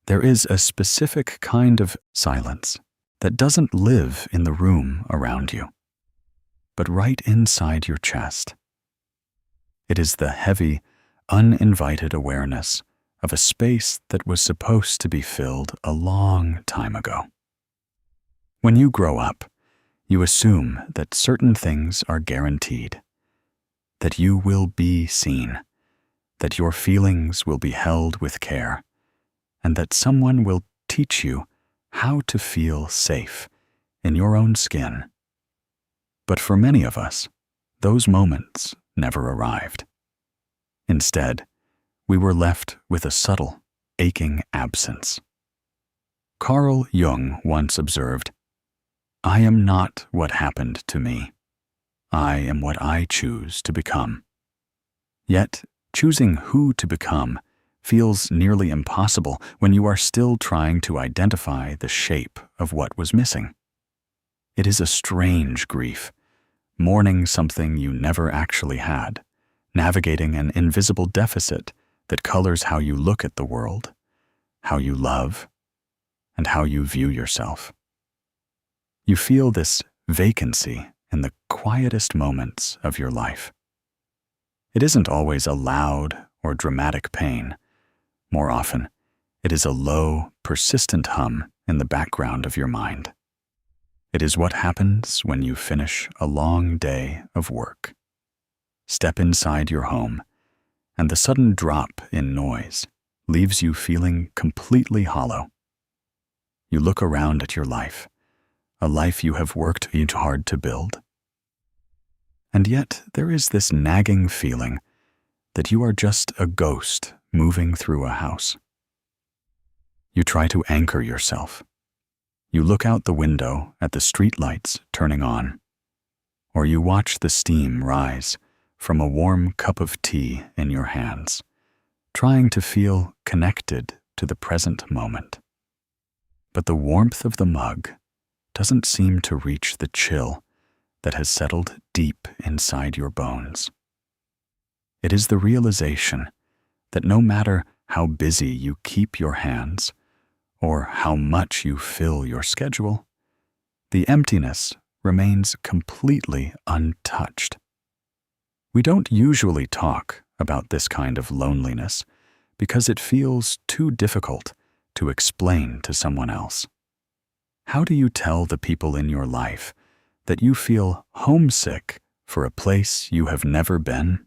There is a specific kind of silence that doesn't live in the room around you, but right inside your chest. It is the heavy, uninvited awareness of a space that was supposed to be filled a long time ago. When you grow up, you assume that certain things are guaranteed, that you will be seen, that your feelings will be held with care, and that someone will teach you how to feel safe in your own skin. But for many of us, those moments never arrived. Instead, we were left with a subtle, aching absence. Carl Jung once observed, "I am not what happened to me. I am what I choose to become." Yet, choosing who to become feels nearly impossible when you are still trying to identify the shape of what was missing. It is a strange grief, mourning something you never actually had, navigating an invisible deficit that colors how you look at the world, how you love, and how you view yourself. You feel this vacancy in the quietest moments of your life. It isn't always a loud or dramatic pain. More often, it is a low, persistent hum in the background of your mind. It is what happens when you finish a long day of work, step inside your home, and the sudden drop in noise leaves you feeling completely hollow. You look around at your life, a life you have worked hard to build. And yet there is this nagging feeling that you are just a ghost moving through a house. You try to anchor yourself. You look out the window at the streetlights turning on, or you watch the steam rise from a warm cup of tea in your hands, trying to feel connected to the present moment. But the warmth of the mug doesn't seem to reach the chill that has settled deep inside your bones. It is the realization that no matter how busy you keep your hands or how much you fill your schedule, the emptiness remains completely untouched. We don't usually talk about this kind of loneliness because it feels too difficult to explain to someone else. How do you tell the people in your life that you feel homesick for a place you have never been?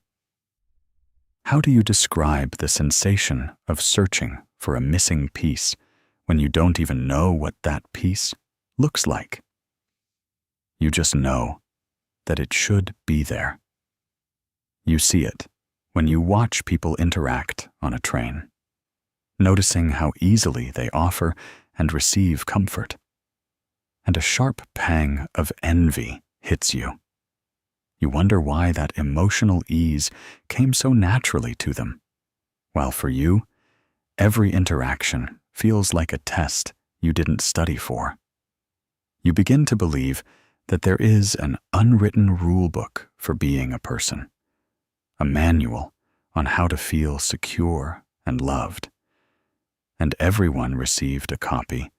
How do you describe the sensation of searching for a missing piece when you don't even know what that piece looks like? You just know that it should be there. You see it when you watch people interact on a train, noticing how easily they offer and receive comfort. And a sharp pang of envy hits you. You wonder why that emotional ease came so naturally to them, while for you, every interaction feels like a test you didn't study for. You begin to believe that there is an unwritten rule book for being a person, a manual on how to feel secure and loved, and everyone received a copy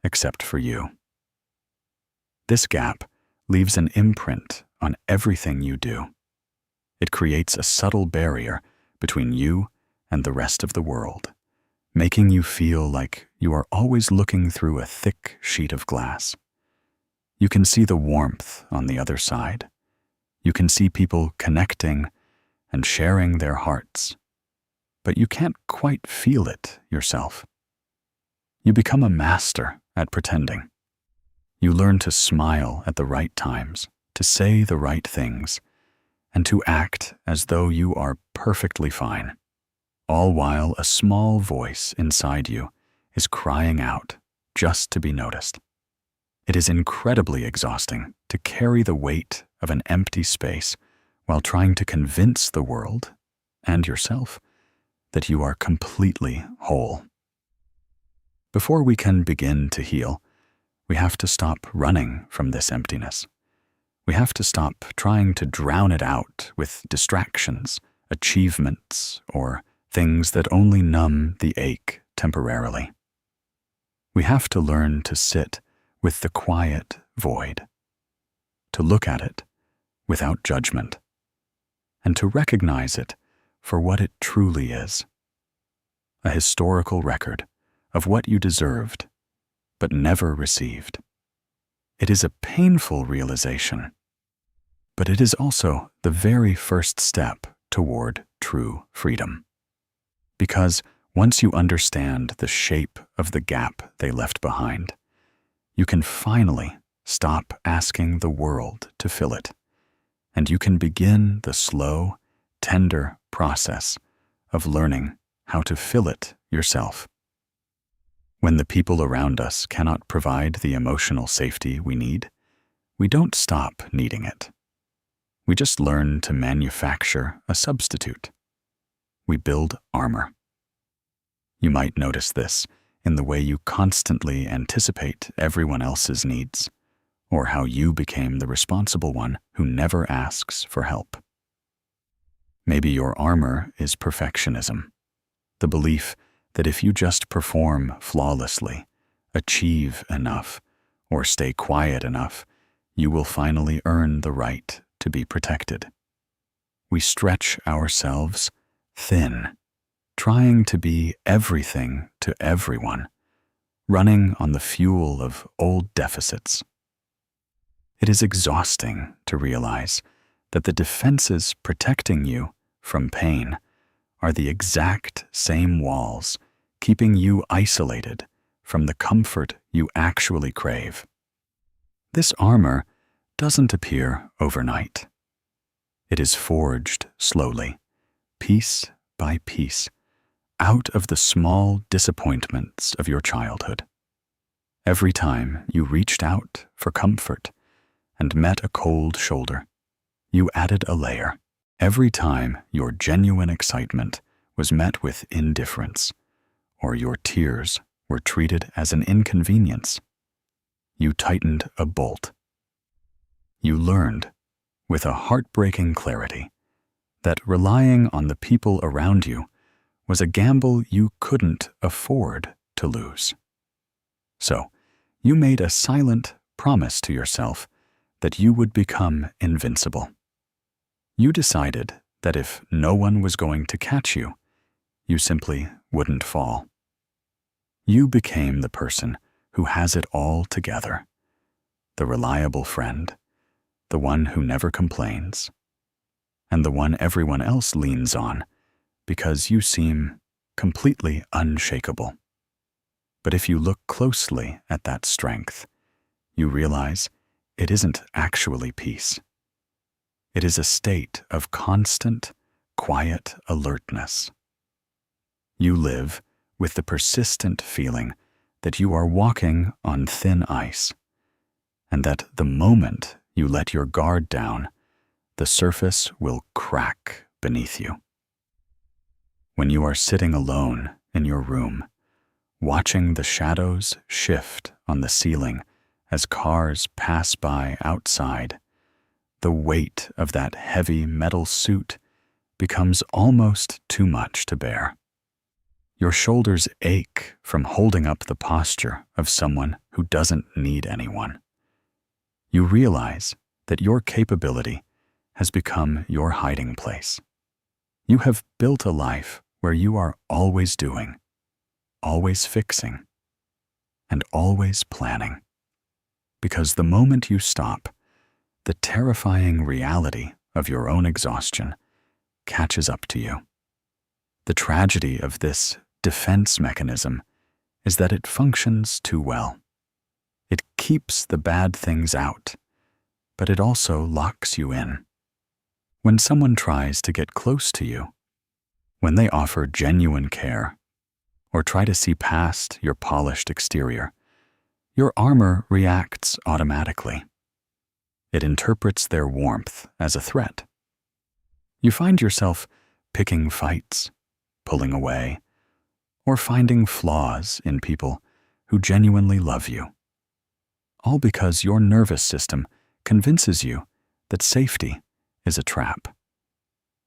except for you. This gap leaves an imprint on everything you do. It creates a subtle barrier between you and the rest of the world, making you feel like you are always looking through a thick sheet of glass. You can see the warmth on the other side. You can see people connecting and sharing their hearts, but you can't quite feel it yourself. You become a master at pretending. You learn to smile at the right times, to say the right things, and to act as though you are perfectly fine, all while a small voice inside you is crying out just to be noticed. It is incredibly exhausting to carry the weight of an empty space while trying to convince the world and yourself that you are completely whole. Before we can begin to heal, we have to stop running from this emptiness. We have to stop trying to drown it out with distractions, achievements, or things that only numb the ache temporarily. We have to learn to sit with the quiet void, to look at it without judgment, and to recognize it for what it truly is: a historical record of what you deserved but never received. It is a painful realization, but it is also the very first step toward true freedom. Because once you understand the shape of the gap they left behind, you can finally stop asking the world to fill it, and you can begin the slow, tender process of learning how to fill it yourself. When the people around us cannot provide the emotional safety we need, we don't stop needing it. We just learn to manufacture a substitute. We build armor. You might notice this in the way you constantly anticipate everyone else's needs, or how you became the responsible one who never asks for help. Maybe your armor is perfectionism, the belief that if you just perform flawlessly, achieve enough, or stay quiet enough, you will finally earn the right to be protected. We stretch ourselves thin, trying to be everything to everyone, running on the fuel of old deficits. It is exhausting to realize that the defenses protecting you from pain are the exact same walls keeping you isolated from the comfort you actually crave. This armor doesn't appear overnight. It is forged slowly, piece by piece, out of the small disappointments of your childhood. Every time you reached out for comfort and met a cold shoulder, you added a layer. Every time your genuine excitement was met with indifference, or your tears were treated as an inconvenience, you tightened a bolt. You learned, with a heartbreaking clarity, that relying on the people around you was a gamble you couldn't afford to lose. So, you made a silent promise to yourself that you would become invincible. You decided that if no one was going to catch you, you simply wouldn't fall. You became the person who has it all together, the reliable friend, the one who never complains, and the one everyone else leans on because you seem completely unshakable. But if you look closely at that strength, you realize it isn't actually peace. It is a state of constant, quiet alertness. You live with the persistent feeling that you are walking on thin ice, and that the moment you let your guard down, the surface will crack beneath you. When you are sitting alone in your room, watching the shadows shift on the ceiling as cars pass by outside, the weight of that heavy metal suit becomes almost too much to bear. Your shoulders ache from holding up the posture of someone who doesn't need anyone. You realize that your capability has become your hiding place. You have built a life where you are always doing, always fixing, and always planning. Because the moment you stop, the terrifying reality of your own exhaustion catches up to you. The tragedy of this defense mechanism is that it functions too well. It keeps the bad things out, but it also locks you in. When someone tries to get close to you, when they offer genuine care, or try to see past your polished exterior, your armor reacts automatically. It interprets their warmth as a threat. You find yourself picking fights, pulling away, or finding flaws in people who genuinely love you. All because your nervous system convinces you that safety is a trap.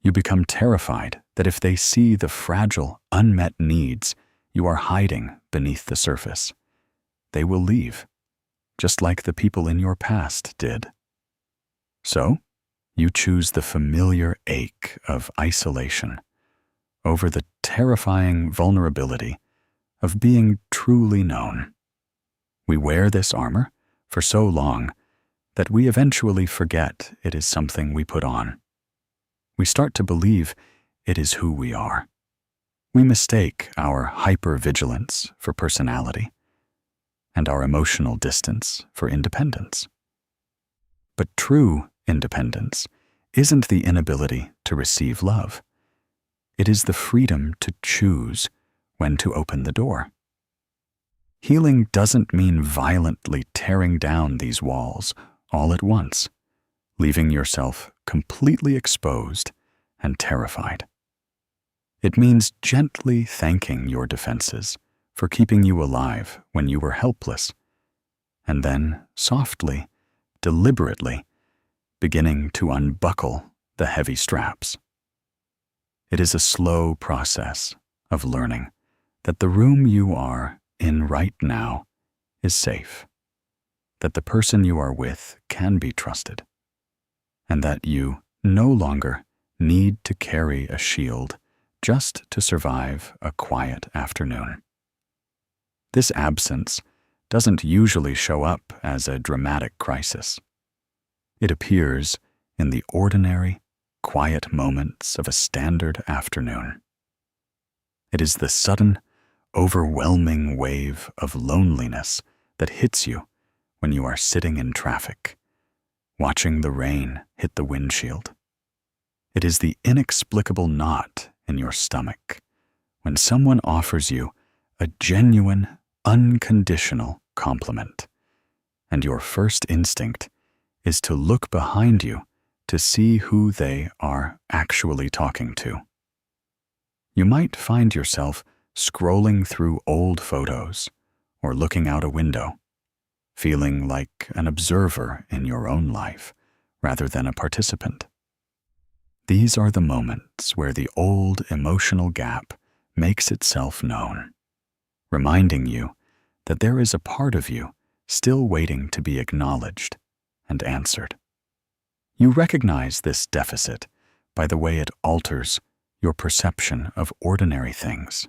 You become terrified that if they see the fragile, unmet needs you are hiding beneath the surface, they will leave, just like the people in your past did. So, you choose the familiar ache of isolation over the terrifying vulnerability of being truly known. We wear this armor for so long that we eventually forget it is something we put on. We start to believe it is who we are. We mistake our hypervigilance for personality and our emotional distance for independence. But true independence isn't the inability to receive love. It is the freedom to choose when to open the door. Healing doesn't mean violently tearing down these walls all at once, leaving yourself completely exposed and terrified. It means gently thanking your defenses for keeping you alive when you were helpless, and then softly, deliberately, beginning to unbuckle the heavy straps. It is a slow process of learning that the room you are in right now is safe, that the person you are with can be trusted, and that you no longer need to carry a shield just to survive a quiet afternoon. This absence doesn't usually show up as a dramatic crisis. It appears in the ordinary, quiet moments of a standard afternoon. It is the sudden, overwhelming wave of loneliness that hits you when you are sitting in traffic, watching the rain hit the windshield. It is the inexplicable knot in your stomach when someone offers you a genuine, unconditional compliment, and your first instinct is to look behind you to see who they are actually talking to. You might find yourself scrolling through old photos or looking out a window, feeling like an observer in your own life rather than a participant. These are the moments where the old emotional gap makes itself known, reminding you that there is a part of you still waiting to be acknowledged and answered. You recognize this deficit by the way it alters your perception of ordinary things.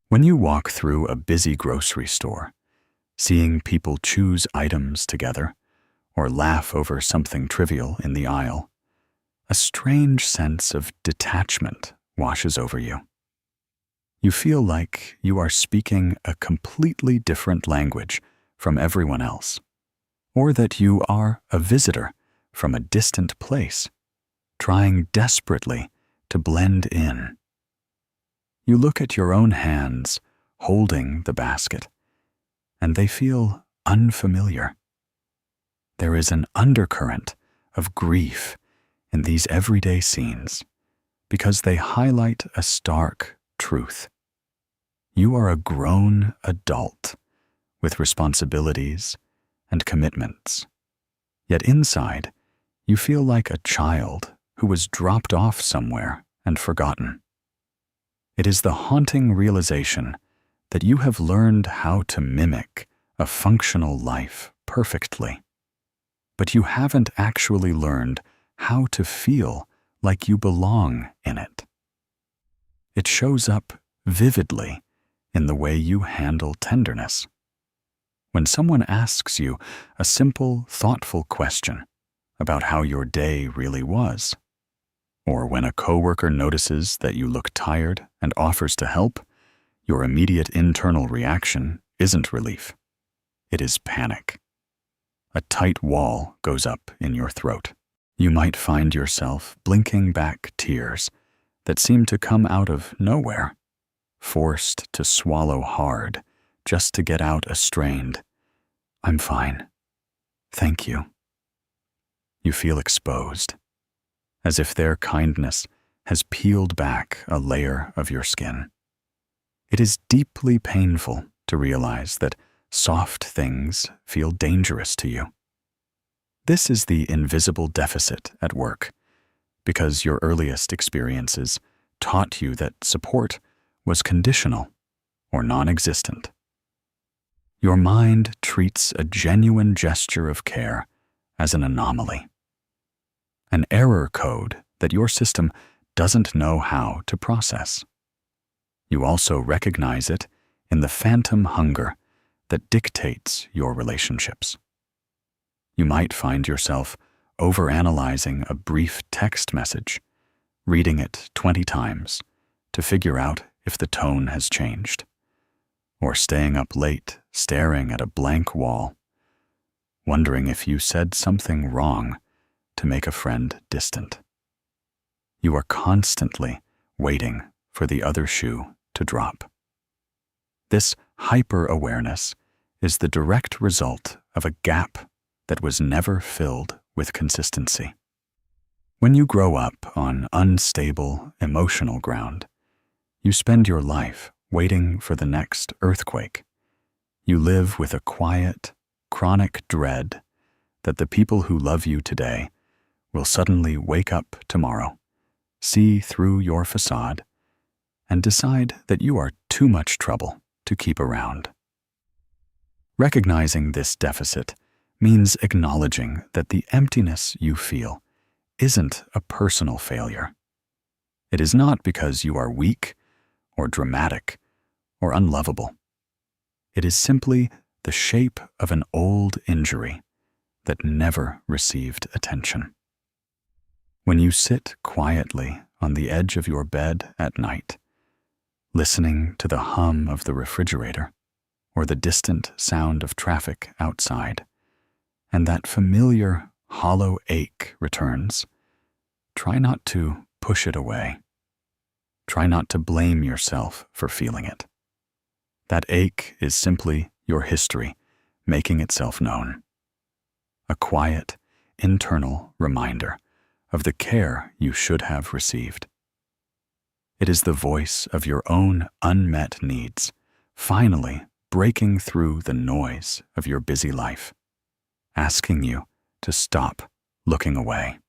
When you walk through a busy grocery store, seeing people choose items together or laugh over something trivial in the aisle, a strange sense of detachment washes over you. You feel like you are speaking a completely different language from everyone else, or that you are a visitor from a distant place, trying desperately to blend in. You look at your own hands holding the basket, and they feel unfamiliar. There is an undercurrent of grief in these everyday scenes because they highlight a stark truth. You are a grown adult with responsibilities and commitments, yet inside you feel like a child who was dropped off somewhere and forgotten. It is the haunting realization that you have learned how to mimic a functional life perfectly, but you haven't actually learned how to feel like you belong in it. It shows up vividly in the way you handle tenderness. When someone asks you a simple, thoughtful question about how your day really was, or when a coworker notices that you look tired and offers to help, your immediate internal reaction isn't relief. It is panic. A tight wall goes up in your throat. You might find yourself blinking back tears that seem to come out of nowhere, forced to swallow hard just to get out a strained, "I'm fine. Thank you." You feel exposed, as if their kindness has peeled back a layer of your skin. It is deeply painful to realize that soft things feel dangerous to you. This is the invisible deficit at work, because your earliest experiences taught you that support was conditional or non-existent. Your mind treats a genuine gesture of care as an anomaly, an error code that your system doesn't know how to process. You also recognize it in the phantom hunger that dictates your relationships. You might find yourself overanalyzing a brief text message, reading it 20 times to figure out if the tone has changed, or staying up late staring at a blank wall, wondering if you said something wrong to make a friend distant. You are constantly waiting for the other shoe to drop. This hyper-awareness is the direct result of a gap that was never filled with consistency. When you grow up on unstable emotional ground, you spend your life waiting for the next earthquake. You live with a quiet, chronic dread that the people who love you today will suddenly wake up tomorrow, see through your facade, and decide that you are too much trouble to keep around. Recognizing this deficit means acknowledging that the emptiness you feel isn't a personal failure. It is not because you are weak or dramatic or unlovable. It is simply the shape of an old injury that never received attention. When you sit quietly on the edge of your bed at night, listening to the hum of the refrigerator or the distant sound of traffic outside, and that familiar hollow ache returns, try not to push it away. Try not to blame yourself for feeling it. That ache is simply your history making itself known. A quiet, internal reminder of the care you should have received. It is the voice of your own unmet needs, finally breaking through the noise of your busy life, asking you to stop looking away.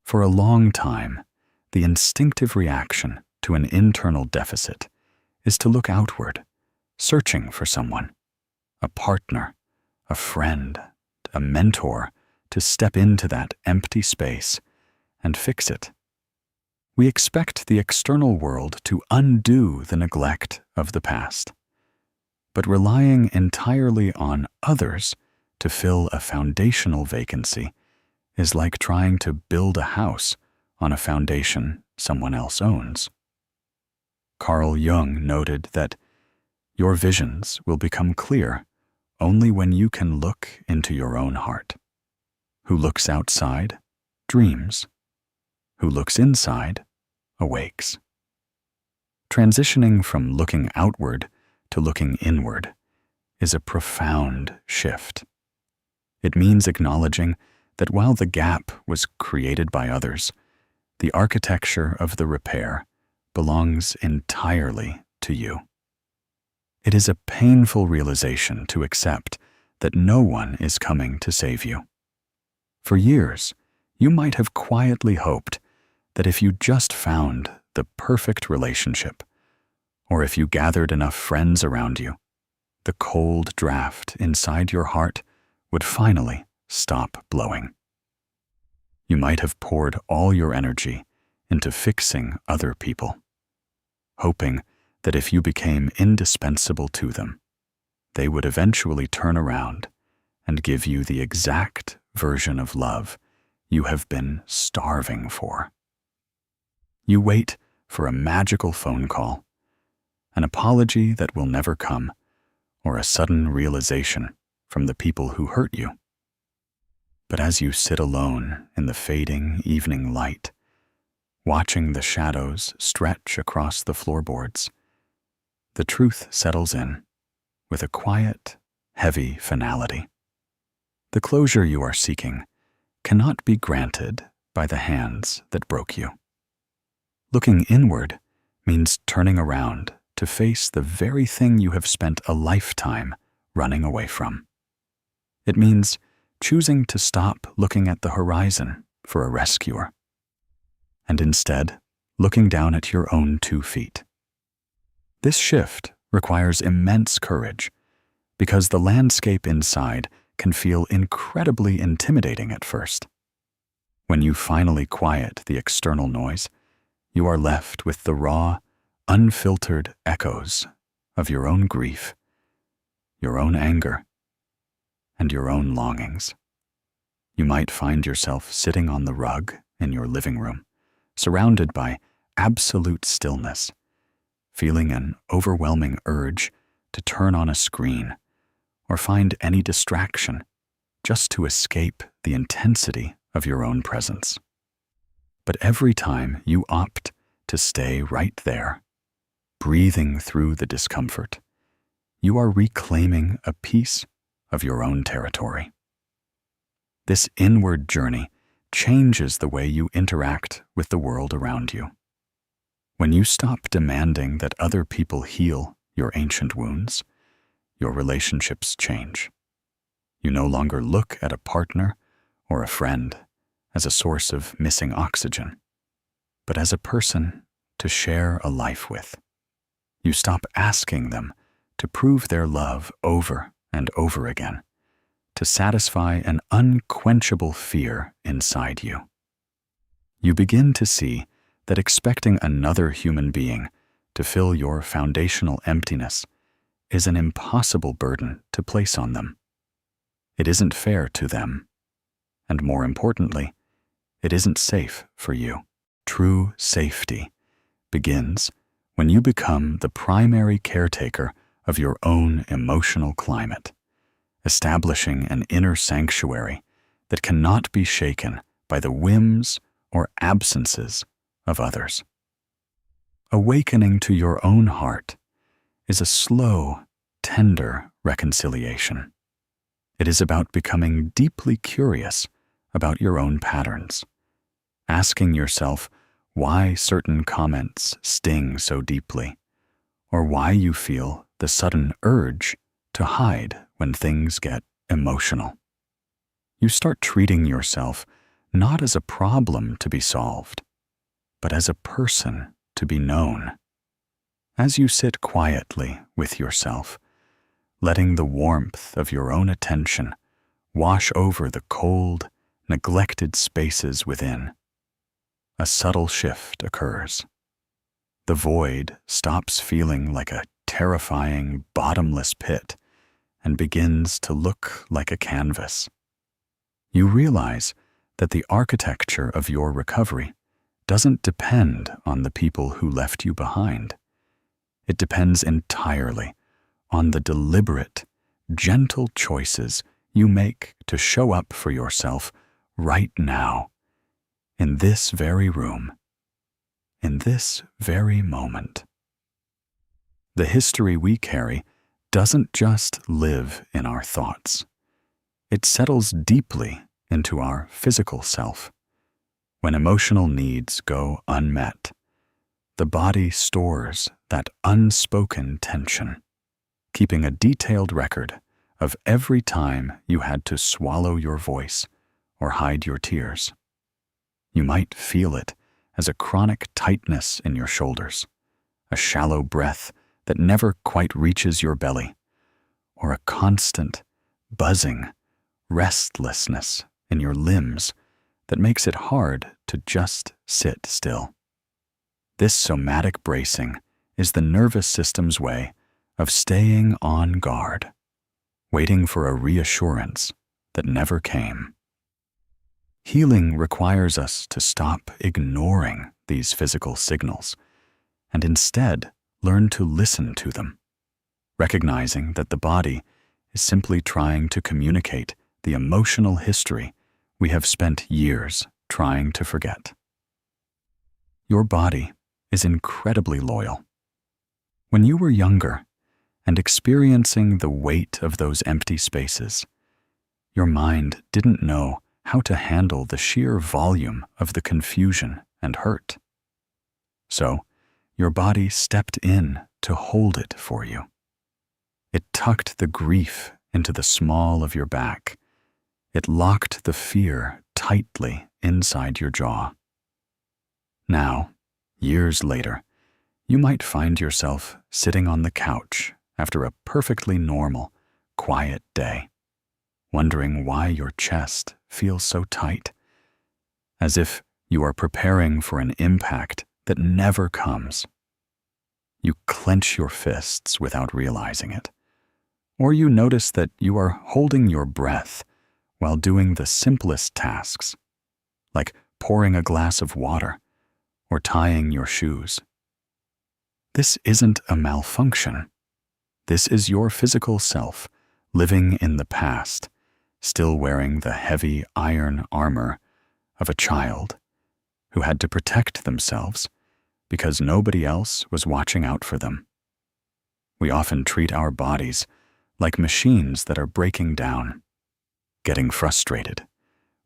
For a long time, the instinctive reaction to an internal deficit is to look outward, searching for someone, a partner, a friend, a mentor, to step into that empty space and fix it. We expect the external world to undo the neglect of the past. But relying entirely on others to fill a foundational vacancy is like trying to build a house on a foundation someone else owns. Carl Jung noted that your visions will become clear only when you can look into your own heart. Who looks outside dreams. Who looks inside awakes. Transitioning from looking outward to looking inward is a profound shift. It means acknowledging that while the gap was created by others, the architecture of the repair belongs entirely to you. It is a painful realization to accept that no one is coming to save you. For years, you might have quietly hoped that if you just found the perfect relationship, or if you gathered enough friends around you, the cold draft inside your heart would finally stop blowing. You might have poured all your energy into fixing other people, hoping that if you became indispensable to them, they would eventually turn around and give you the exact version of love you have been starving for. You wait for a magical phone call, an apology that will never come, or a sudden realization from the people who hurt you. But as you sit alone in the fading evening light, watching the shadows stretch across the floorboards, the truth settles in with a quiet, heavy finality. The closure you are seeking cannot be granted by the hands that broke you. Looking inward means turning around to face the very thing you have spent a lifetime running away from. It means choosing to stop looking at the horizon for a rescuer, and instead looking down at your own 2 feet. This shift requires immense courage, because the landscape inside can feel incredibly intimidating at first. When you finally quiet the external noise, you are left with the raw, unfiltered echoes of your own grief, your own anger, and your own longings. You might find yourself sitting on the rug in your living room, surrounded by absolute stillness, feeling an overwhelming urge to turn on a screen or find any distraction just to escape the intensity of your own presence. But every time you opt to stay right there, breathing through the discomfort, you are reclaiming a piece of your own territory. This inward journey changes the way you interact with the world around you. When you stop demanding that other people heal your ancient wounds, your relationships change. You no longer look at a partner or a friend as a source of missing oxygen, but as a person to share a life with. You stop asking them to prove their love over and over again, to satisfy an unquenchable fear inside you. You begin to see that expecting another human being to fill your foundational emptiness is an impossible burden to place on them. It isn't fair to them, and more importantly, it isn't safe for you. True safety begins when you become the primary caretaker of your own emotional climate, establishing an inner sanctuary that cannot be shaken by the whims or absences of others. Awakening to your own heart is a slow, tender reconciliation. It is about becoming deeply curious about your own patterns, asking yourself why certain comments sting so deeply, or why you feel the sudden urge to hide when things get emotional. You start treating yourself not as a problem to be solved, but as a person to be known. As you sit quietly with yourself, letting the warmth of your own attention wash over the cold, neglected spaces within, a subtle shift occurs. The void stops feeling like a terrifying, bottomless pit and begins to look like a canvas. You realize that the architecture of your recovery doesn't depend on the people who left you behind. It depends entirely on the deliberate, gentle choices you make to show up for yourself right now, in this very room, in this very moment. The history we carry doesn't just live in our thoughts. It settles deeply into our physical self. When emotional needs go unmet, the body stores that unspoken tension, keeping a detailed record of every time you had to swallow your voice or hide your tears. You might feel it as a chronic tightness in your shoulders, a shallow breath that never quite reaches your belly, or a constant, buzzing restlessness in your limbs that makes it hard to just sit still. This somatic bracing is the nervous system's way of staying on guard, waiting for a reassurance that never came. Healing requires us to stop ignoring these physical signals and instead learn to listen to them, recognizing that the body is simply trying to communicate the emotional history we have spent years trying to forget. Your body is incredibly loyal. When you were younger and experiencing the weight of those empty spaces, your mind didn't know how to handle the sheer volume of the confusion and hurt. So, your body stepped in to hold it for you. It tucked the grief into the small of your back. It locked the fear tightly inside your jaw. Now, years later, you might find yourself sitting on the couch after a perfectly normal, quiet day, wondering why your chest feels so tight, as if you are preparing for an impact that never comes. You clench your fists without realizing it, or you notice that you are holding your breath while doing the simplest tasks, like pouring a glass of water or tying your shoes. This isn't a malfunction. This is your physical self living in the past, still wearing the heavy iron armor of a child who had to protect themselves because nobody else was watching out for them. We often treat our bodies like machines that are breaking down, getting frustrated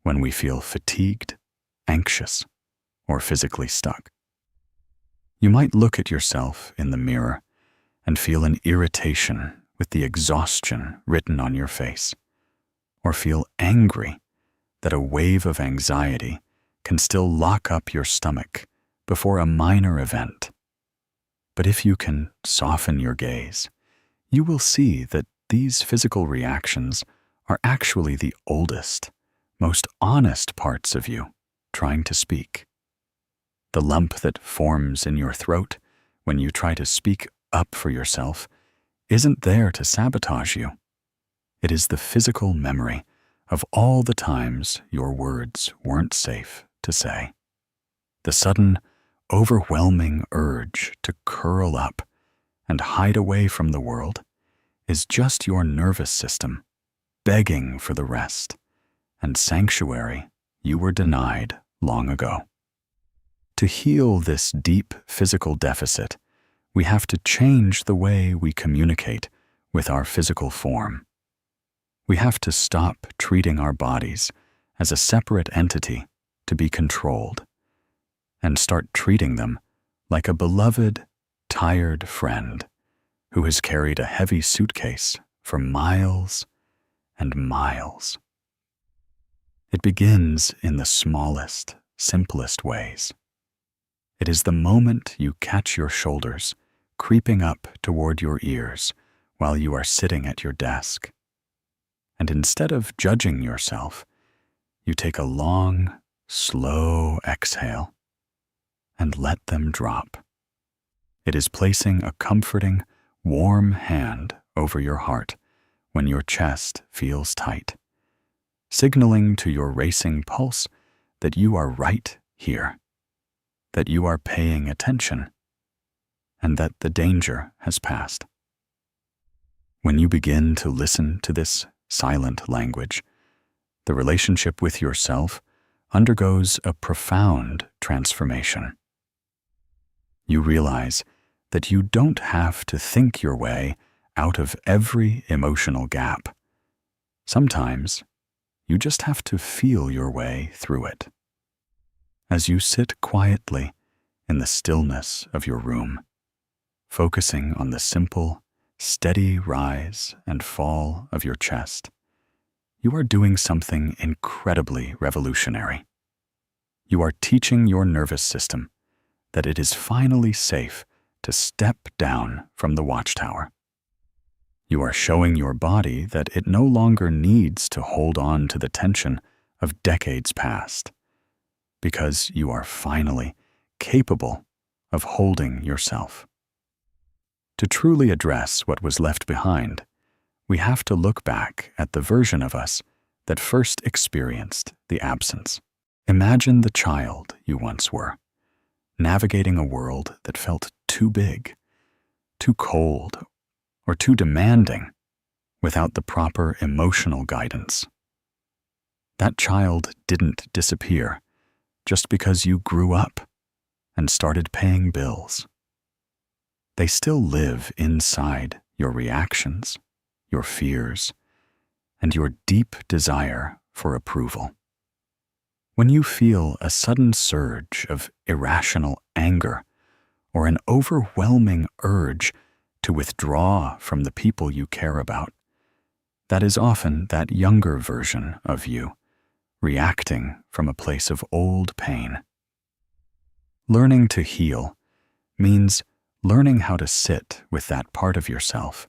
when we feel fatigued, anxious, or physically stuck. You might look at yourself in the mirror and feel an irritation with the exhaustion written on your face, or feel angry that a wave of anxiety can still lock up your stomach before a minor event. But if you can soften your gaze, you will see that these physical reactions are actually the oldest, most honest parts of you trying to speak. The lump that forms in your throat when you try to speak up for yourself isn't there to sabotage you. It is the physical memory of all the times your words weren't safe to say. The sudden, overwhelming urge to curl up and hide away from the world is just your nervous system begging for the rest and sanctuary you were denied long ago. To heal this deep physical deficit, we have to change the way we communicate with our physical form. We have to stop treating our bodies as a separate entity to be controlled and start treating them like a beloved, tired friend who has carried a heavy suitcase for miles and miles. It begins in the smallest, simplest ways. It is the moment you catch your shoulders creeping up toward your ears while you are sitting at your desk. And instead of judging yourself, you take a long, slow exhale and let them drop. It is placing a comforting, warm hand over your heart when your chest feels tight, signaling to your racing pulse that you are right here, that you are paying attention, and that the danger has passed. When you begin to listen to this silent language, the relationship with yourself undergoes a profound transformation. You realize that you don't have to think your way out of every emotional gap. Sometimes, you just have to feel your way through it. As you sit quietly in the stillness of your room, focusing on the simple, steady rise and fall of your chest, you are doing something incredibly revolutionary. You are teaching your nervous system that it is finally safe to step down from the watchtower. You are showing your body that it no longer needs to hold on to the tension of decades past, because you are finally capable of holding yourself. To truly address what was left behind, we have to look back at the version of us that first experienced the absence. Imagine the child you once were, navigating a world that felt too big, too cold, or too demanding without the proper emotional guidance. That child didn't disappear just because you grew up and started paying bills. They still live inside your reactions, your fears, and your deep desire for approval. When you feel a sudden surge of irrational anger or an overwhelming urge to withdraw from the people you care about, that is often that younger version of you, reacting from a place of old pain. Learning to heal means learning how to sit with that part of yourself,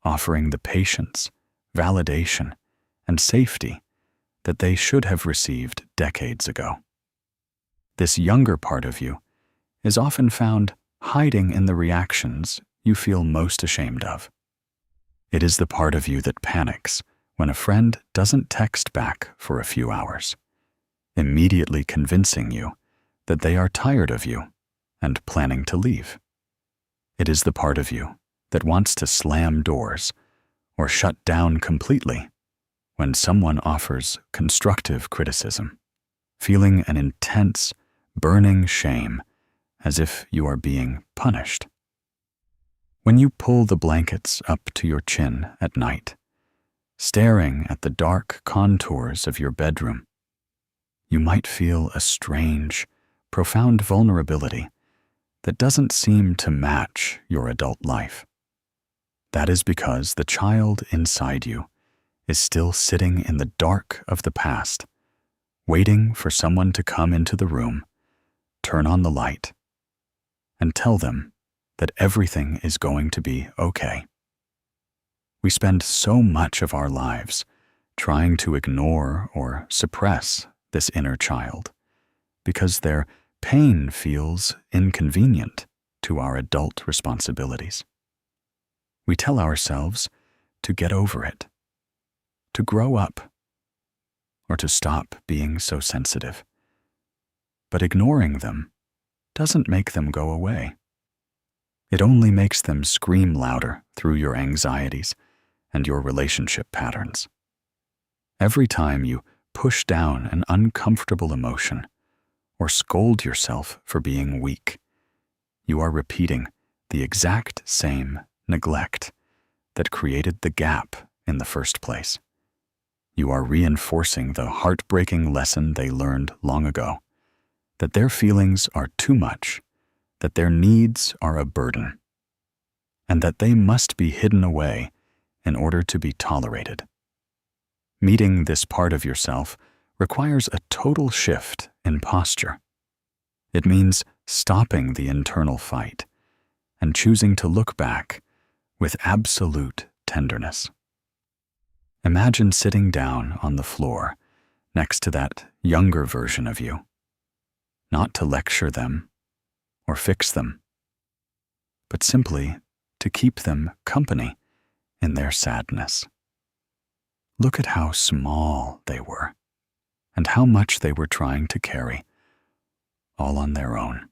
offering the patience validation, and safety that they should have received decades ago. This younger part of you is often found hiding in the reactions you feel most ashamed of. It is the part of you that panics when a friend doesn't text back for a few hours, immediately convincing you that they are tired of you and planning to leave. It is the part of you that wants to slam doors or shut down completely when someone offers constructive criticism, feeling an intense, burning shame as if you are being punished. When you pull the blankets up to your chin at night, staring at the dark contours of your bedroom, you might feel a strange, profound vulnerability that doesn't seem to match your adult life. That is because the child inside you is still sitting in the dark of the past, waiting for someone to come into the room, turn on the light, and tell them that everything is going to be okay. We spend so much of our lives trying to ignore or suppress this inner child because their pain feels inconvenient to our adult responsibilities. We tell ourselves to get over it, to grow up, or to stop being so sensitive. But ignoring them doesn't make them go away. It only makes them scream louder through your anxieties and your relationship patterns. Every time you push down an uncomfortable emotion or scold yourself for being weak, you are repeating the exact same neglect that created the gap in the first place. You are reinforcing the heartbreaking lesson they learned long ago, that their feelings are too much, that their needs are a burden, and that they must be hidden away in order to be tolerated. Meeting this part of yourself requires a total shift in posture. It means stopping the internal fight and choosing to look back with absolute tenderness. Imagine sitting down on the floor next to that younger version of you, not to lecture them or fix them, but simply to keep them company in their sadness. Look at how small they were and how much they were trying to carry, all on their own.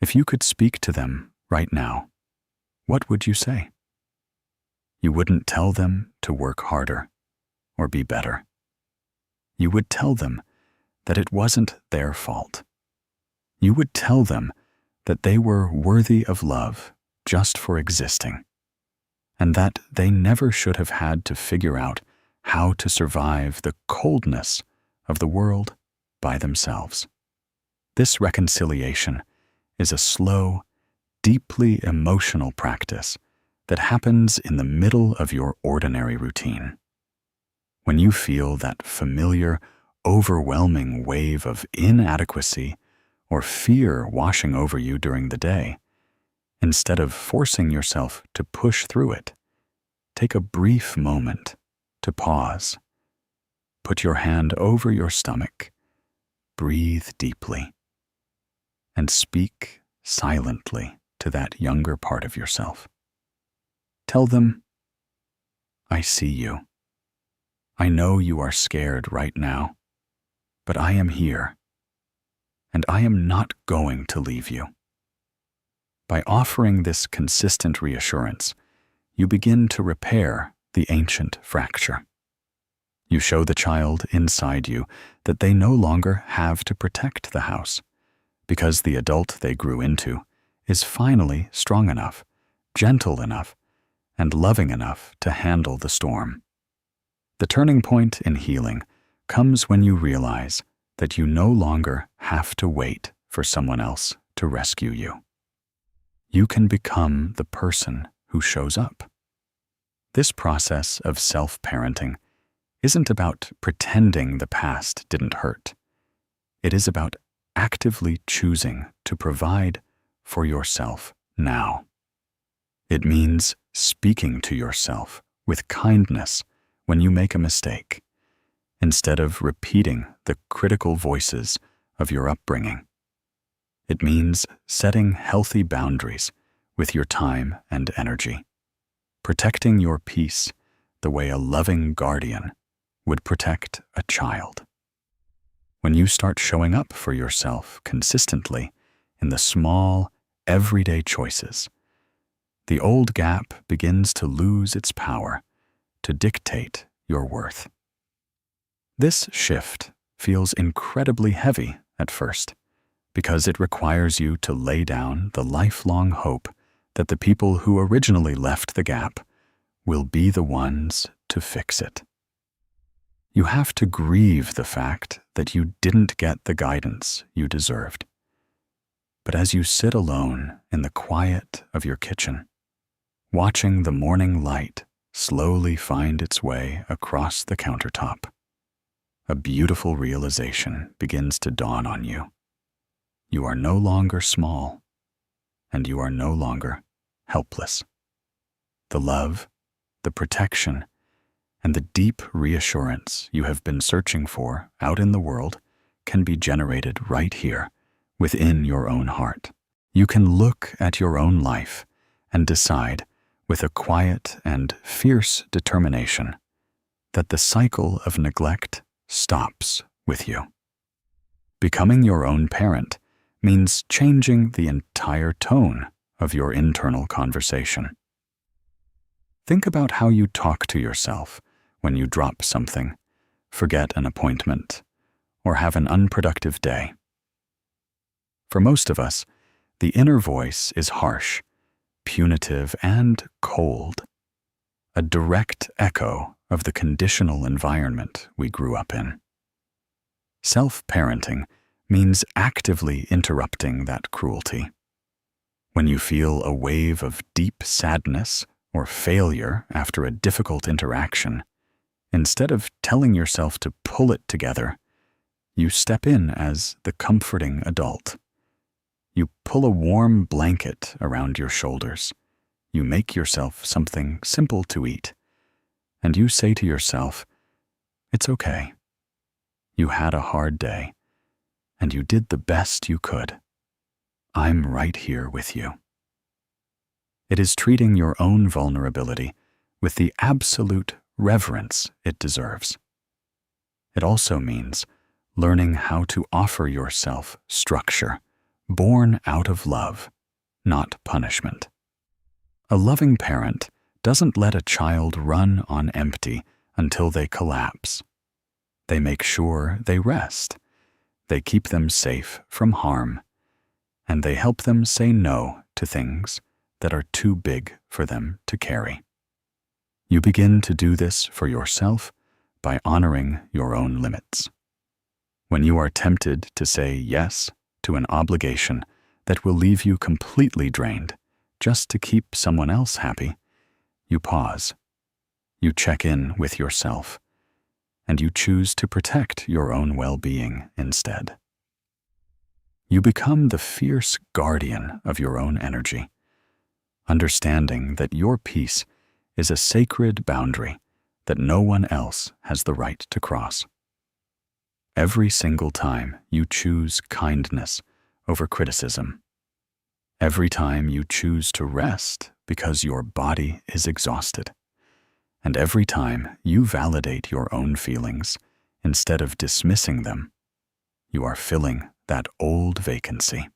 If you could speak to them right now, what would you say? You wouldn't tell them to work harder or be better. You would tell them that it wasn't their fault. You would tell them that they were worthy of love just for existing, and that they never should have had to figure out how to survive the coldness of the world by themselves. This reconciliation is a slow, deeply emotional practice that happens in the middle of your ordinary routine. When you feel that familiar, overwhelming wave of inadequacy or fear washing over you during the day, instead of forcing yourself to push through it, take a brief moment to pause. Put your hand over your stomach, breathe deeply, and speak silently to that younger part of yourself. Tell them, I see you. I know you are scared right now, but I am here, and I am not going to leave you. By offering this consistent reassurance, you begin to repair the ancient fracture. You show the child inside you that they no longer have to protect the house, because the adult they grew into is finally strong enough, gentle enough, and loving enough to handle the storm. The turning point in healing comes when you realize that you no longer have to wait for someone else to rescue you. You can become the person who shows up. This process of self-parenting isn't about pretending the past didn't hurt. It is about actively choosing to provide for yourself now. It means speaking to yourself with kindness when you make a mistake, instead of repeating the critical voices of your upbringing. It means setting healthy boundaries with your time and energy, protecting your peace the way a loving guardian would protect a child. When you start showing up for yourself consistently in the small, everyday choices, the old gap begins to lose its power to dictate your worth. This shift feels incredibly heavy at first because it requires you to lay down the lifelong hope that the people who originally left the gap will be the ones to fix it. You have to grieve the fact that you didn't get the guidance you deserved. But as you sit alone in the quiet of your kitchen, watching the morning light slowly find its way across the countertop, a beautiful realization begins to dawn on you. You are no longer small, and you are no longer helpless. The love, the protection, and the deep reassurance you have been searching for out in the world can be generated right here within your own heart. You can look at your own life and decide with a quiet and fierce determination that the cycle of neglect stops with you. Becoming your own parent means changing the entire tone of your internal conversation. Think about how you talk to yourself when you drop something, forget an appointment, or have an unproductive day. For most of us, the inner voice is harsh, punitive, and cold, a direct echo of the conditional environment we grew up in. Self-parenting means actively interrupting that cruelty. When you feel a wave of deep sadness or failure after a difficult interaction, instead of telling yourself to pull it together, you step in as the comforting adult. You pull a warm blanket around your shoulders. You make yourself something simple to eat. And you say to yourself, "It's okay. You had a hard day, and you did the best you could. I'm right here with you." It is treating your own vulnerability with the absolute reverence it deserves. It also means learning how to offer yourself structure, born out of love, not punishment. A loving parent doesn't let a child run on empty until they collapse. They make sure they rest. They keep them safe from harm, and they help them say no to things that are too big for them to carry. You begin to do this for yourself by honoring your own limits. When you are tempted to say yes to an obligation that will leave you completely drained just to keep someone else happy, you pause. You check in with yourself, and you choose to protect your own well-being instead. You become the fierce guardian of your own energy, understanding that your peace is a sacred boundary that no one else has the right to cross. Every single time you choose kindness over criticism, every time you choose to rest because your body is exhausted, and every time you validate your own feelings instead of dismissing them, you are filling that old vacancy.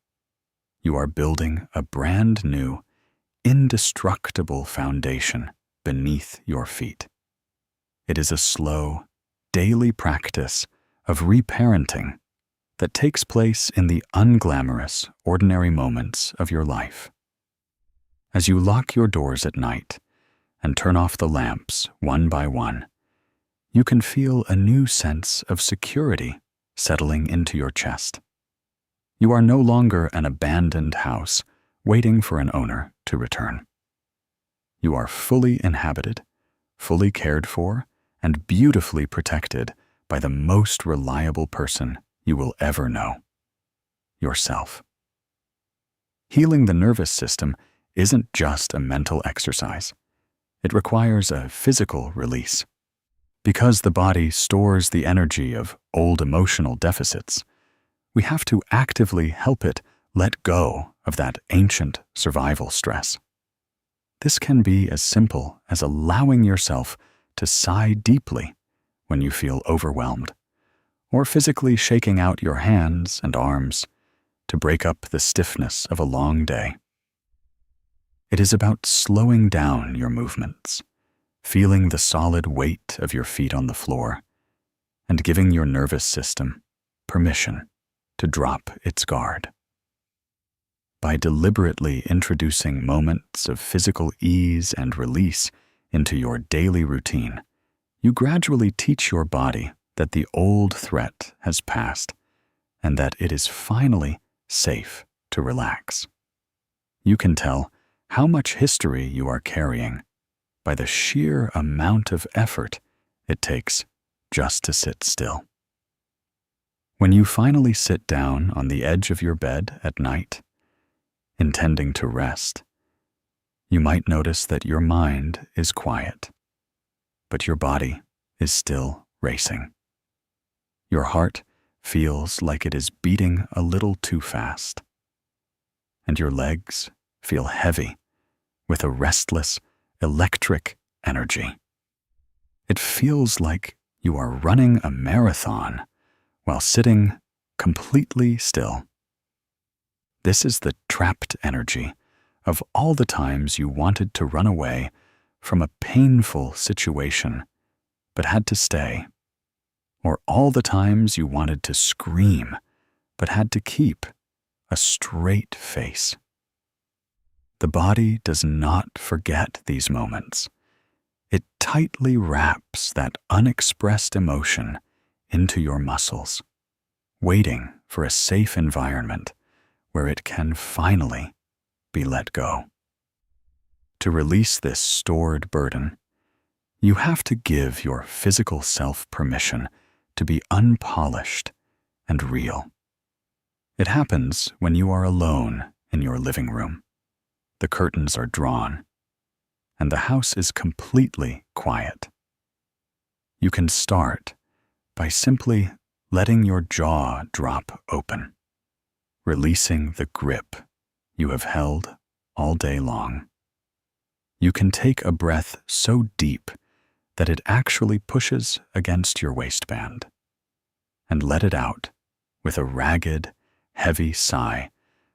You are building a brand new, indestructible foundation beneath your feet. It is a slow, daily practice of reparenting that takes place in the unglamorous, ordinary moments of your life. As you lock your doors at night and turn off the lamps one by one, you can feel a new sense of security settling into your chest. You are no longer an abandoned house waiting for an owner to return. You are fully inhabited, fully cared for, and beautifully protected by the most reliable person you will ever know: yourself. Healing the nervous system isn't just a mental exercise. It requires a physical release. Because the body stores the energy of old emotional deficits, we have to actively help it let go of that ancient survival stress. This can be as simple as allowing yourself to sigh deeply when you feel overwhelmed, or physically shaking out your hands and arms to break up the stiffness of a long day. It is about slowing down your movements, feeling the solid weight of your feet on the floor, and giving your nervous system permission to drop its guard. By deliberately introducing moments of physical ease and release into your daily routine, you gradually teach your body that the old threat has passed and that it is finally safe to relax. You can tell how much history you are carrying by the sheer amount of effort it takes just to sit still. When you finally sit down on the edge of your bed at night, intending to rest, you might notice that your mind is quiet, but your body is still racing. Your heart feels like it is beating a little too fast, and your legs feel heavy with a restless, electric energy. It feels like you are running a marathon while sitting completely still. This is the trapped energy of all the times you wanted to run away from a painful situation but had to stay, or all the times you wanted to scream but had to keep a straight face. The body does not forget these moments. It tightly wraps that unexpressed emotion into your muscles, waiting for a safe environment where it can finally be let go. To release this stored burden, you have to give your physical self permission to be unpolished and real. It happens when you are alone in your living room. The curtains are drawn, and the house is completely quiet. You can start by simply letting your jaw drop open, releasing the grip you have held all day long. You can take a breath so deep that it actually pushes against your waistband, and let it out with a ragged, heavy sigh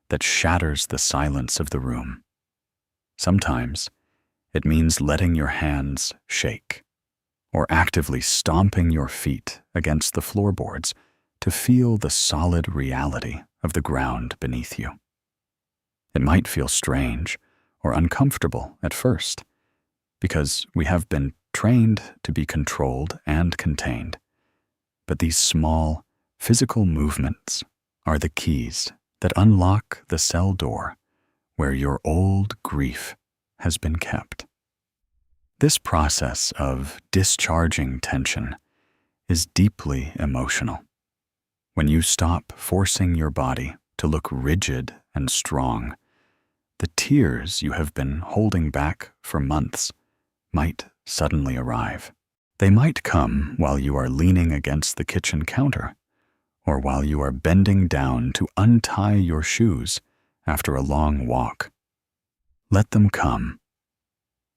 that shatters the silence of the room. Sometimes it means letting your hands shake, or actively stomping your feet against the floorboards to feel the solid reality of the ground beneath you. It might feel strange or uncomfortable at first, because we have been trained to be controlled and contained. But these small, physical movements are the keys that unlock the cell door where your old grief has been kept. This process of discharging tension is deeply emotional. When you stop forcing your body to look rigid and strong, the tears you have been holding back for months might suddenly arrive. They might come while you are leaning against the kitchen counter, or while you are bending down to untie your shoes after a long walk. Let them come.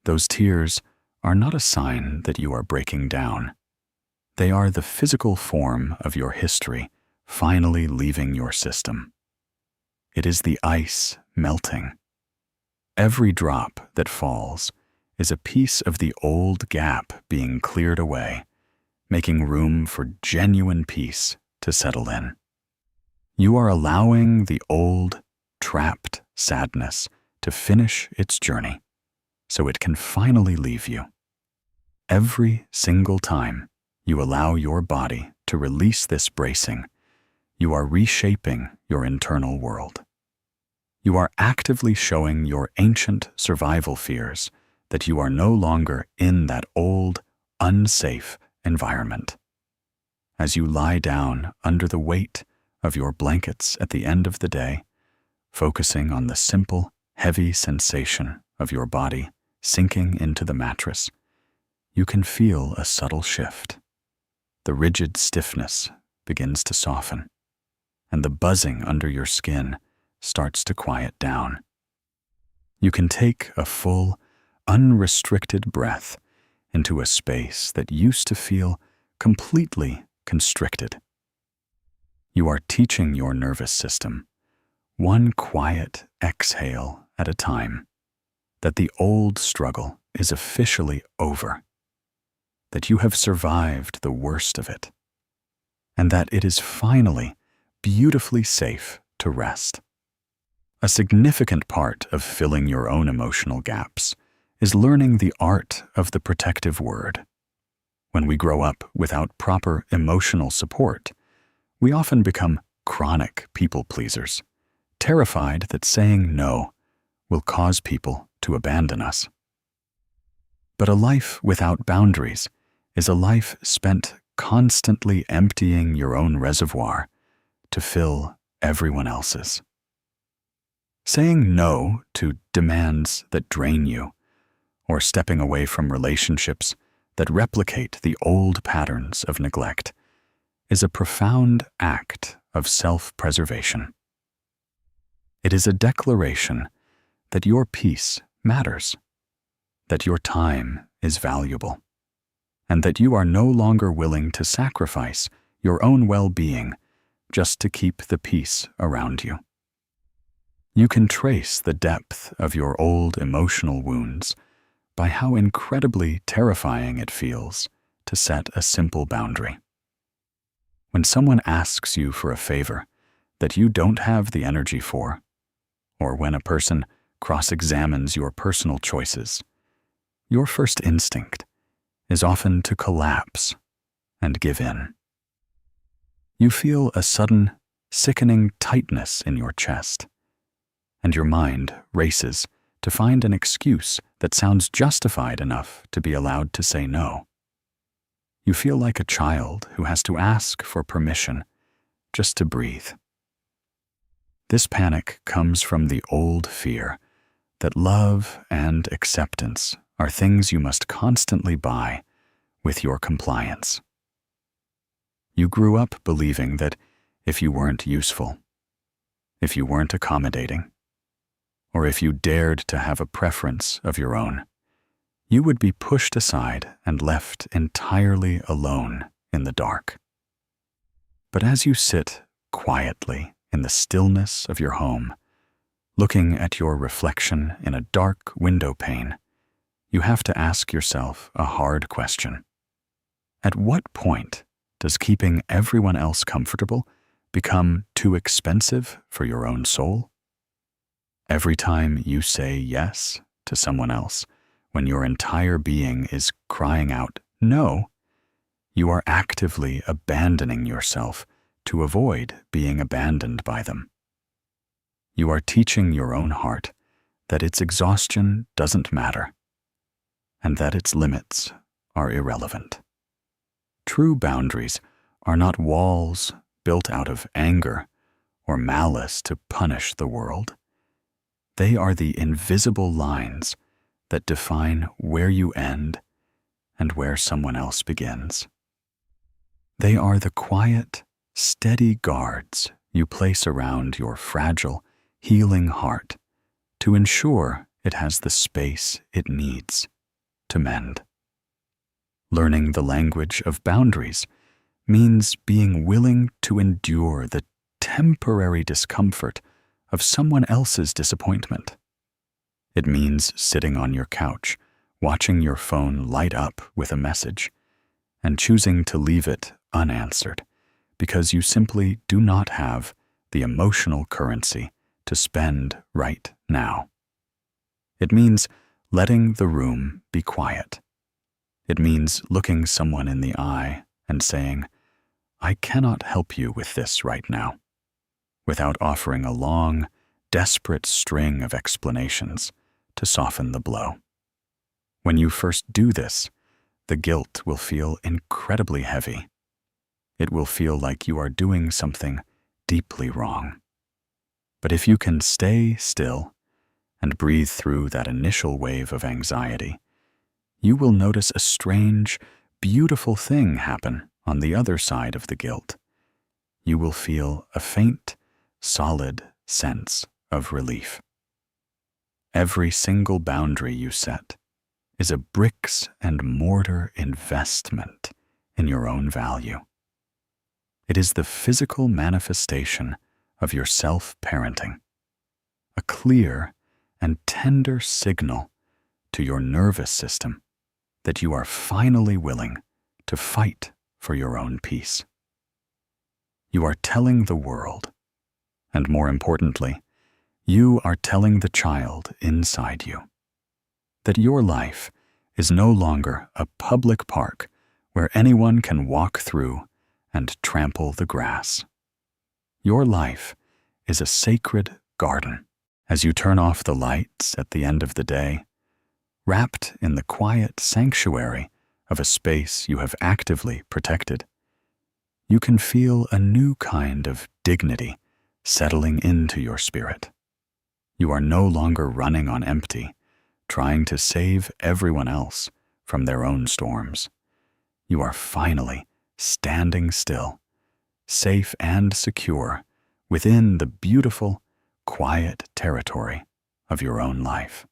Those tears are not a sign that you are breaking down. They are the physical form of your history finally leaving your system. It is the ice melting. Every drop that falls is a piece of the old gap being cleared away, making room for genuine peace to settle in. You are allowing the old, trapped sadness to finish its journey, so it can finally leave you. Every single time you allow your body to release this bracing, you are reshaping your internal world. You are actively showing your ancient survival fears that you are no longer in that old, unsafe environment. As you lie down under the weight of your blankets at the end of the day, focusing on the simple, heavy sensation of your body sinking into the mattress, you can feel a subtle shift. The rigid stiffness begins to soften, and the buzzing under your skin starts to quiet down. You can take a full, unrestricted breath into a space that used to feel completely constricted. You are teaching your nervous system, one quiet exhale at a time, that the old struggle is officially over, that you have survived the worst of it, and that it is finally beautifully safe to rest. A significant part of filling your own emotional gaps is learning the art of the protective word. When we grow up without proper emotional support, we often become chronic people pleasers, terrified that saying no will cause people to abandon us. But a life without boundaries is a life spent constantly emptying your own reservoir to fill everyone else's. Saying no to demands that drain you, or stepping away from relationships that replicate the old patterns of neglect, is a profound act of self-preservation. It is a declaration that your peace matters, that your time is valuable, and that you are no longer willing to sacrifice your own well-being just to keep the peace around you. You can trace the depth of your old emotional wounds by how incredibly terrifying it feels to set a simple boundary. When someone asks you for a favor that you don't have the energy for, or when a person cross-examines your personal choices, your first instinct is often to collapse and give in. You feel a sudden, sickening tightness in your chest, and your mind races to find an excuse that sounds justified enough to be allowed to say no. You feel like a child who has to ask for permission just to breathe. This panic comes from the old fear that love and acceptance are things you must constantly buy with your compliance. You grew up believing that if you weren't useful, if you weren't accommodating, or if you dared to have a preference of your own, you would be pushed aside and left entirely alone in the dark. But as you sit quietly in the stillness of your home, looking at your reflection in a dark window pane, you have to ask yourself a hard question. At what point does keeping everyone else comfortable become too expensive for your own soul? Every time you say yes to someone else, when your entire being is crying out no, you are actively abandoning yourself to avoid being abandoned by them. You are teaching your own heart that its exhaustion doesn't matter, and that its limits are irrelevant. True boundaries are not walls built out of anger or malice to punish the world. They are the invisible lines that define where you end and where someone else begins. They are the quiet, steady guards you place around your fragile, healing heart to ensure it has the space it needs to mend. Learning the language of boundaries means being willing to endure the temporary discomfort of someone else's disappointment. It means sitting on your couch, watching your phone light up with a message, and choosing to leave it unanswered because you simply do not have the emotional currency to spend right now. It means letting the room be quiet. It means looking someone in the eye and saying, "I cannot help you with this right now," without offering a long, desperate string of explanations to soften the blow. When you first do this, the guilt will feel incredibly heavy. It will feel like you are doing something deeply wrong. But if you can stay still and breathe through that initial wave of anxiety, you will notice a strange, beautiful thing happen on the other side of the guilt. You will feel a faint, solid sense of relief. Every single boundary you set is a bricks and mortar investment in your own value. It is the physical manifestation of your self-parenting, a clear and tender signal to your nervous system that you are finally willing to fight for your own peace. You are telling the world, and more importantly, you are telling the child inside you, that your life is no longer a public park where anyone can walk through and trample the grass. Your life is a sacred garden. As you turn off the lights at the end of the day, wrapped in the quiet sanctuary of a space you have actively protected, you can feel a new kind of dignity settling into your spirit. You are no longer running on empty, trying to save everyone else from their own storms. You are finally standing still, safe and secure within the beautiful, quiet territory of your own life.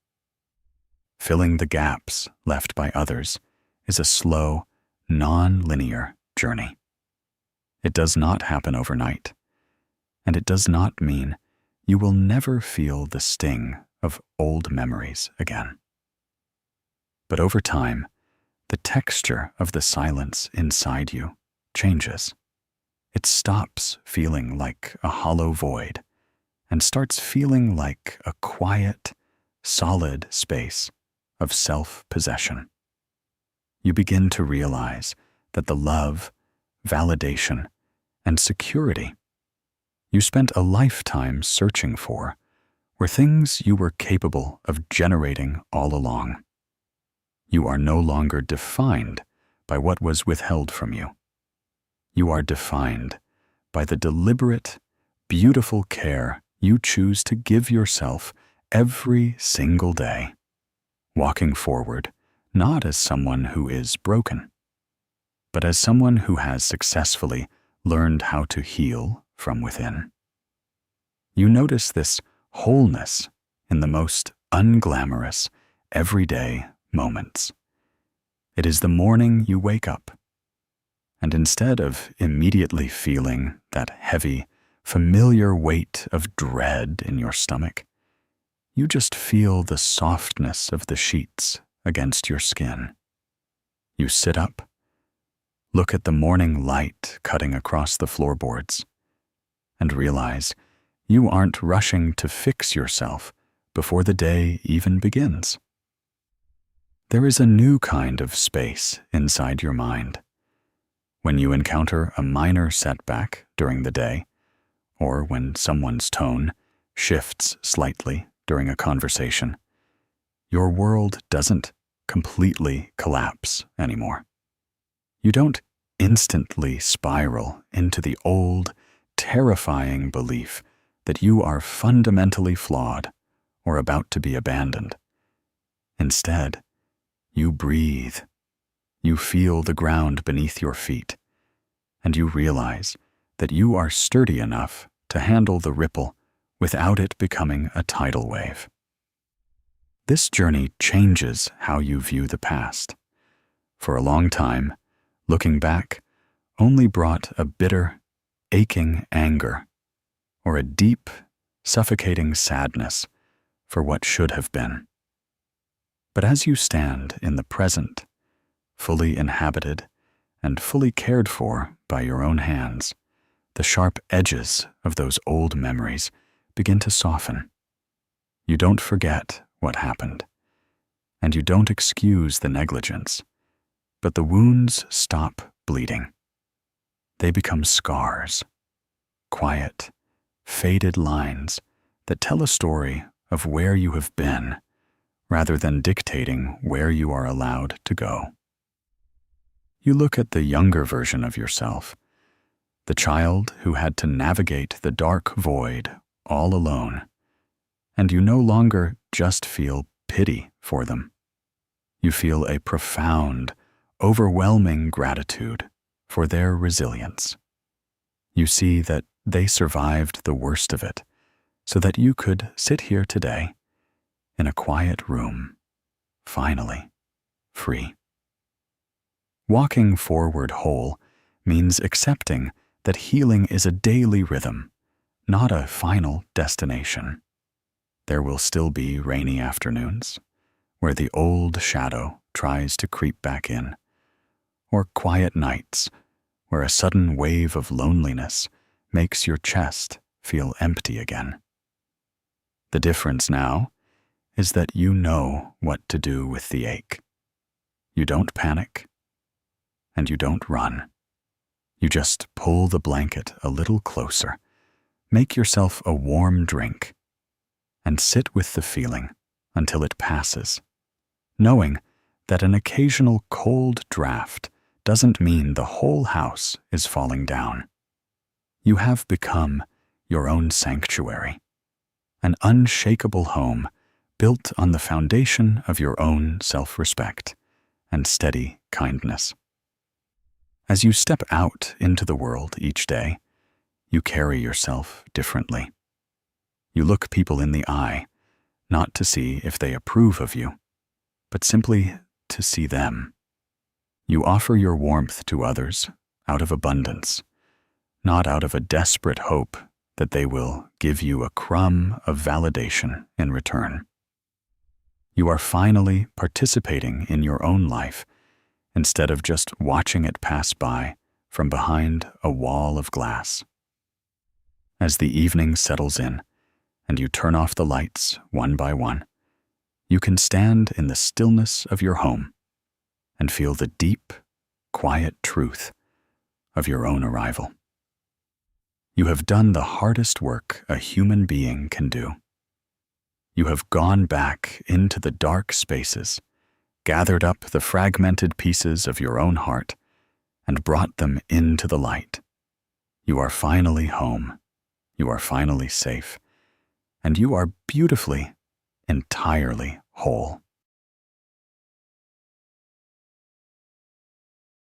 Filling the gaps left by others is a slow, non-linear journey. It does not happen overnight, and it does not mean you will never feel the sting of old memories again. But over time, the texture of the silence inside you changes. It stops feeling like a hollow void and starts feeling like a quiet, solid space of self-possession. You begin to realize that the love, validation, and security you spent a lifetime searching for were things you were capable of generating all along. You are no longer defined by what was withheld from you. You are defined by the deliberate, beautiful care you choose to give yourself every single day, walking forward not as someone who is broken, but as someone who has successfully learned how to heal from within. You notice this wholeness in the most unglamorous, everyday moments. It is the morning you wake up, and instead of immediately feeling that heavy, familiar weight of dread in your stomach, you just feel the softness of the sheets against your skin. You sit up, look at the morning light cutting across the floorboards, and realize you aren't rushing to fix yourself before the day even begins. There is a new kind of space inside your mind. When you encounter a minor setback during the day, or when someone's tone shifts slightly during a conversation, your world doesn't completely collapse anymore. You don't instantly spiral into the old, terrifying belief that you are fundamentally flawed or about to be abandoned. Instead, you breathe. You feel the ground beneath your feet, and you realize that you are sturdy enough to handle the ripple without it becoming a tidal wave. This journey changes how you view the past. For a long time, looking back only brought a bitter, aching anger, or a deep, suffocating sadness for what should have been. But as you stand in the present, fully inhabited and fully cared for by your own hands, the sharp edges of those old memories begin to soften. You don't forget what happened, and you don't excuse the negligence, but the wounds stop bleeding. They become scars, quiet, faded lines that tell a story of where you have been rather than dictating where you are allowed to go. You look at the younger version of yourself, the child who had to navigate the dark void all alone, And you no longer just feel pity for them. You feel a profound, overwhelming gratitude for their resilience. You see that they survived the worst of it so that you could sit here today in a quiet room, finally free. Walking forward whole means accepting that healing is a daily rhythm, not a final destination. There will still be rainy afternoons where the old shadow tries to creep back in, or quiet nights where a sudden wave of loneliness makes your chest feel empty again. The difference now is that you know what to do with the ache. You don't panic, and you don't run. You just pull the blanket a little closer, make yourself a warm drink, and sit with the feeling until it passes, knowing that an occasional cold draft doesn't mean the whole house is falling down. You have become your own sanctuary, an unshakable home built on the foundation of your own self-respect and steady kindness. As you step out into the world each day, you carry yourself differently. You look people in the eye, not to see if they approve of you, but simply to see them. You offer your warmth to others out of abundance, not out of a desperate hope that they will give you a crumb of validation in return. You are finally participating in your own life instead of just watching it pass by from behind a wall of glass. As the evening settles in and you turn off the lights one by one, you can stand in the stillness of your home and feel the deep, quiet truth of your own arrival. You have done the hardest work a human being can do. You have gone back into the dark spaces, gathered up the fragmented pieces of your own heart, and brought them into the light. You are finally home. You are finally safe. And you are beautifully, entirely whole.